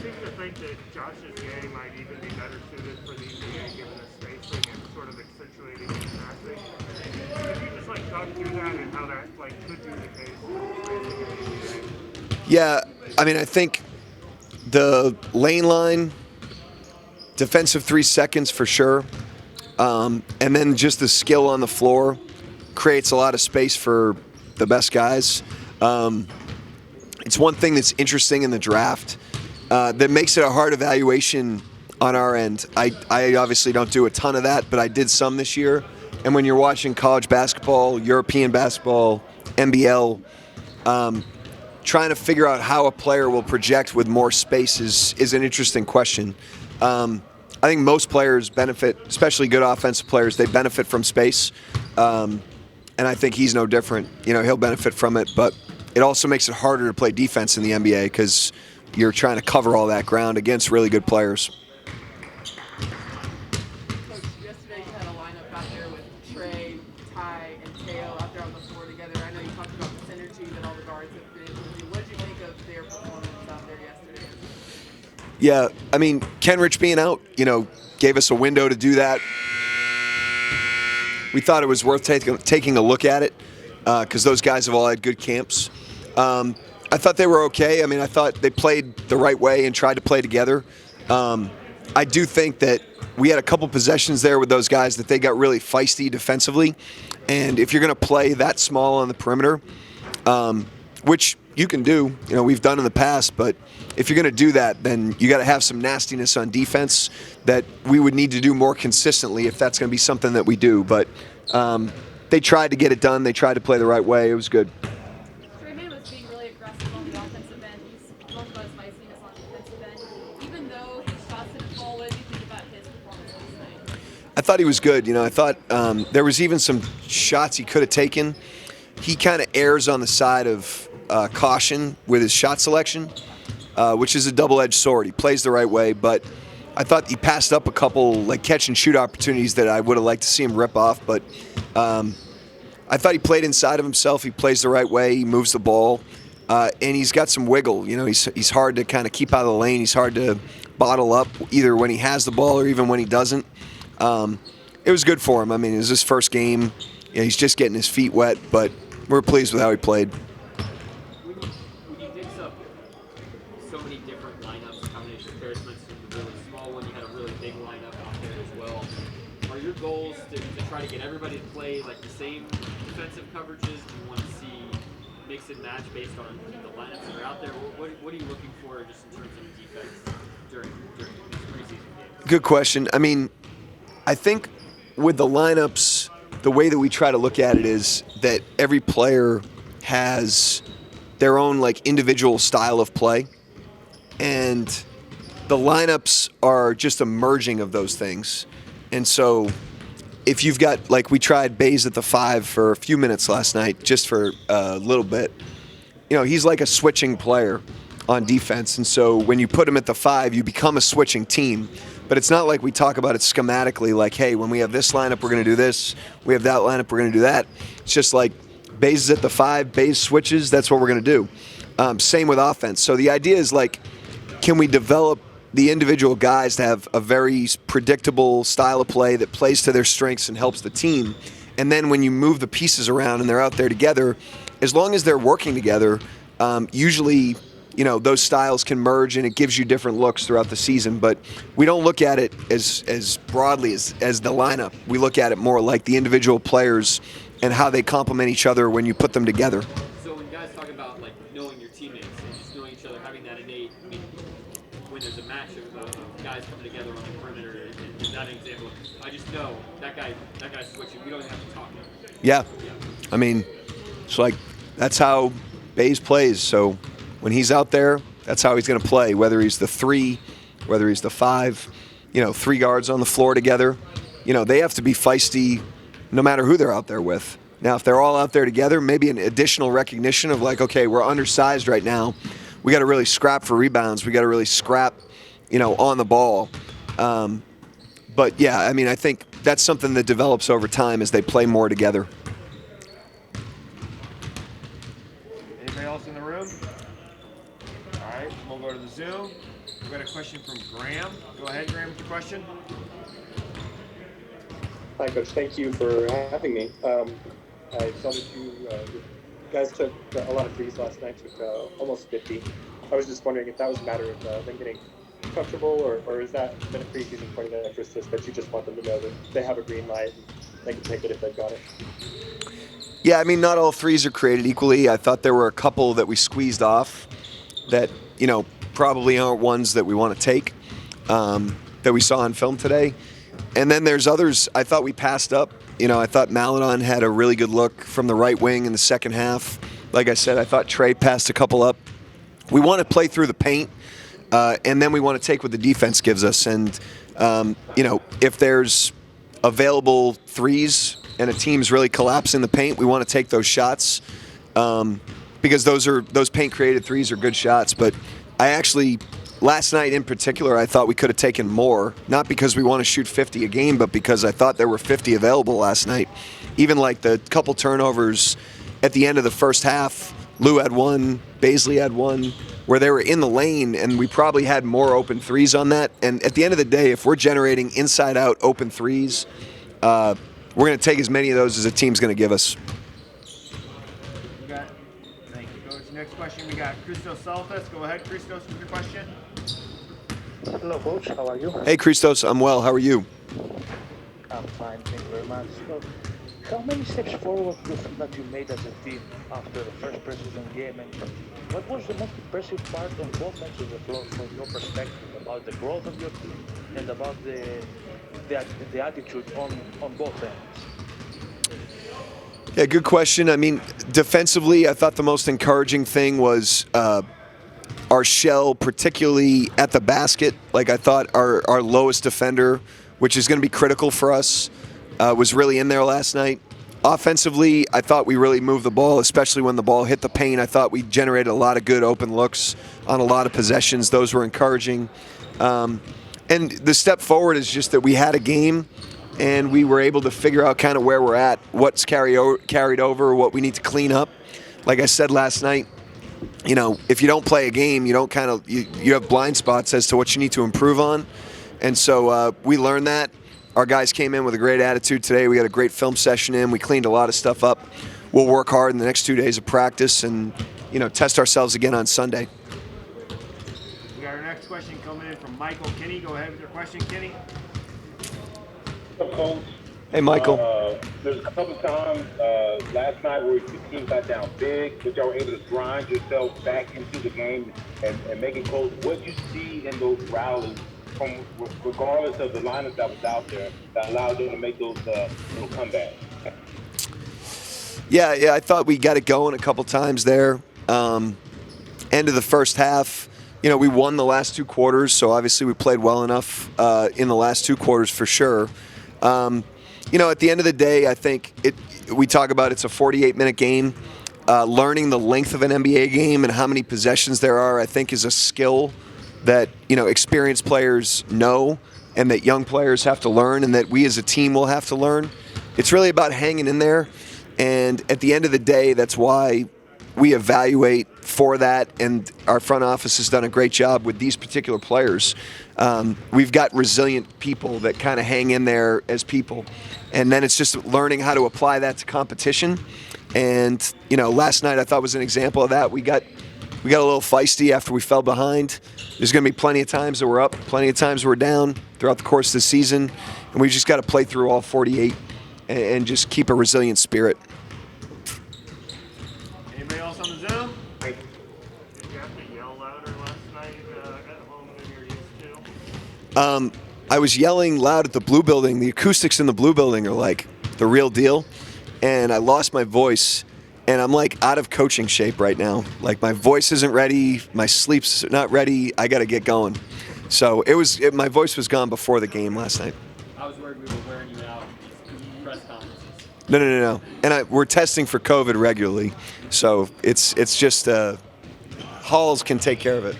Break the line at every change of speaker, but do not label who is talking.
seem to think that Josh's game might even be better suited for the NBA given the spacing and sort of accentuating his passing. Could you just like talk through that and how that like could be the case with spacing in the NBA?
Yeah, I mean, I think the lane line, defensive 3 seconds for sure, and then just the skill on the floor creates a lot of space for the best guys. It's one thing that's interesting in the draft that makes it a hard evaluation on our end. I obviously don't do a ton of that, but I did some this year. And when you're watching college basketball, European basketball, NBL, trying to figure out how a player will project with more space is an interesting question. I think most players benefit, especially good offensive players, they benefit from space. And I think he's no different. You know, he'll benefit from it, but it also makes it harder to play defense in the NBA because you're trying to cover all that ground against really good players.
Coach, yesterday you had a lineup out there with Trey, Ty, and Teo out there on the floor together. I know you talked about the synergy that all the guards have been able to do. What did you think of their performance out there yesterday?
Yeah, I mean, Kenrich being out, gave us a window to do that. We thought it was worth taking a look at it because those guys have all had good camps. I thought they were okay. I mean, I thought they played the right way and tried to play together. I do think that we had a couple possessions there with those guys that they got really feisty defensively. And if you're going to play that small on the perimeter, which you can do, we've done in the past, but if you're going to do that, then you got to have some nastiness on defense that we would need to do more consistently if that's going to be something that we do. But they tried to get it done. They tried to play the right way. It was good.
Draymond was being really aggressive on the offensive end. He's spoke about his feistiness on the defensive end. Even though his shots didn't fall, what did you think about his performance last night?
I thought he was good. I thought there was even some shots he could have taken. He kind of errs on the side of caution with his shot selection, which is a double-edged sword. He plays the right way, but I thought he passed up a couple like catch and shoot opportunities that I would have liked to see him rip off. But I thought he played inside of himself. He plays the right way. He moves the ball, and he's got some wiggle. He's hard to kind of keep out of the lane. He's hard to bottle up either when he has the ball or even when he doesn't. It was good for him. I mean, it was his first game. He's just getting his feet wet, but we're pleased with how he played.
When you mix up so many different lineups, combination of pairs, for instance, the really small one, you had a really big lineup out there as well. Are your goals to try to get everybody to play like the same defensive coverages? Do you want to see mix and match based on the lineups that are out there? What are you looking for just in terms of defense during these preseason games?
Good question. I mean, I think with the lineups, the way that we try to look at it is that every player has their own like individual style of play, and the lineups are just a merging of those things. And so if you've got, like, we tried Baze at the 5 for a few minutes last night, just for a little bit. He's like a switching player on defense, and so when you put him at the 5, you become a switching team. But it's not like we talk about it schematically, like, hey, when we have this lineup, we're going to do this. We have that lineup, we're going to do that. It's just like Baze is at the 5, Baze switches, that's what we're going to do. Same with offense. So the idea is, like, can we develop the individual guys to have a very predictable style of play that plays to their strengths and helps the team? And then when you move the pieces around and they're out there together, as long as they're working together, usually those styles can merge and it gives you different looks throughout the season. But we don't look at it as broadly as the lineup. We look at it more like the individual players and how they complement each other when you put them together.
So when guys talk about like knowing your teammates and just knowing each other, having that innate, I mean, when there's a match of guys coming together on the perimeter, is that an example? I just know that guy's switching. We don't even have to talk.
Yeah. I mean, it's like that's how Baze plays. So when he's out there, that's how he's going to play, whether he's the 3, whether he's the 5, 3 guards on the floor together. They have to be feisty no matter who they're out there with. Now, if they're all out there together, maybe an additional recognition of like, okay, we're undersized right now. We got to really scrap for rebounds. We got to really scrap, on the ball. But yeah, I mean, I think that's something that develops over time as they play more together.
Anybody else in the room? All right, we'll go to the Zoom. We've got a question from Graham. Go ahead, Graham, with your question.
Hi, Coach. Thank you for having me. I saw that you guys took a lot of threes last night, took almost 50. I was just wondering if that was a matter of them getting comfortable, or is that been a preseason point of emphasis that you just want them to know that they have a green light and they can take it if they've got it?
Yeah, I mean, not all threes are created equally. I thought there were a couple that we squeezed off that, probably aren't ones that we want to take, that we saw on film today. And then there's others I thought we passed up. I thought Maladon had a really good look from the right wing in the second half. Like I said, I thought Trey passed a couple up. We want to play through the paint, and then we want to take what the defense gives us. And, if there's available threes and a team's really collapsing the paint, we want to take those shots, because those paint-created threes are good shots. But last night in particular, I thought we could have taken more, not because we want to shoot 50 a game, but because I thought there were 50 available last night. Even like the couple turnovers at the end of the first half, Lou had one, Baisley had one, where they were in the lane, and we probably had more open threes on that. And at the end of the day, if we're generating inside-out open threes, we're going to take as many of those as a team's going to give us.
Thank you, Coach. Next question, we got Christos Saltas. Go ahead, Christos, with your question.
Hello, Coach. How are you?
Hey, Christos. I'm well. How are you?
I'm fine. Thank you very much. So, how many steps forward do you think that you made as a team after the first preseason game? And what was the most impressive part on both ends of the floor from your perspective about the growth of your team and about the attitude on both ends?
Yeah, good question. I mean, defensively, I thought the most encouraging thing was our shell, particularly at the basket. Like, I thought our lowest defender, which is going to be critical for us, was really in there last night. Offensively, I thought we really moved the ball, especially when the ball hit the paint. I thought we generated a lot of good open looks on a lot of possessions. Those were encouraging. And the step forward is just that we had a game, and we were able to figure out kind of where we're at, what's carried over, what we need to clean up. Like I said last night, if you don't play a game, you don't you have blind spots as to what you need to improve on. And so we learned that. Our guys came in with a great attitude today. We got a great film session in. We cleaned a lot of stuff up. We'll work hard in the next 2 days of practice and, test ourselves again on Sunday.
We got our next question coming in from Michael Kinney. Go ahead with your question, Kinney.
Coach.
Hey, Michael.
There's a couple times last night where the team got down big, but y'all were able to grind yourself back into the game and make it close. What you see in those rallies, regardless of the lineup that was out there, that allowed them to make those little comebacks?
Yeah, I thought we got it going a couple times there. End of the first half, we won the last 2 quarters, so obviously we played well enough in the last 2 quarters for sure. At the end of the day, I think we talk about it's a 48-minute game. Learning the length of an NBA game and how many possessions there are, I think, is a skill that experienced players know and that young players have to learn and that we as a team will have to learn. It's really about hanging in there, and at the end of the day, that's why we evaluate for that, and our front office has done a great job with these particular players. We've got resilient people that kind of hang in there as people, and then it's just learning how to apply that to competition. And last night I thought was an example of that. We got a little feisty after we fell behind. There's going to be plenty of times that we're up, plenty of times we're down throughout the course of the season, and we just got to play through all 48 and just keep a resilient spirit.
Anybody else on the Zoom?
Did you have to yell louder last night at home than you're used to?
I was yelling loud at the Blue Building. The acoustics in the Blue Building are like the real deal, and I lost my voice. And I'm like out of coaching shape right now. Like my voice isn't ready, my sleep's not ready. I got to get going. So my voice was gone before the game last night.
I was worried we were wearing you out in press conferences.
No. And we're testing for COVID regularly, so it's just halls can take care of it.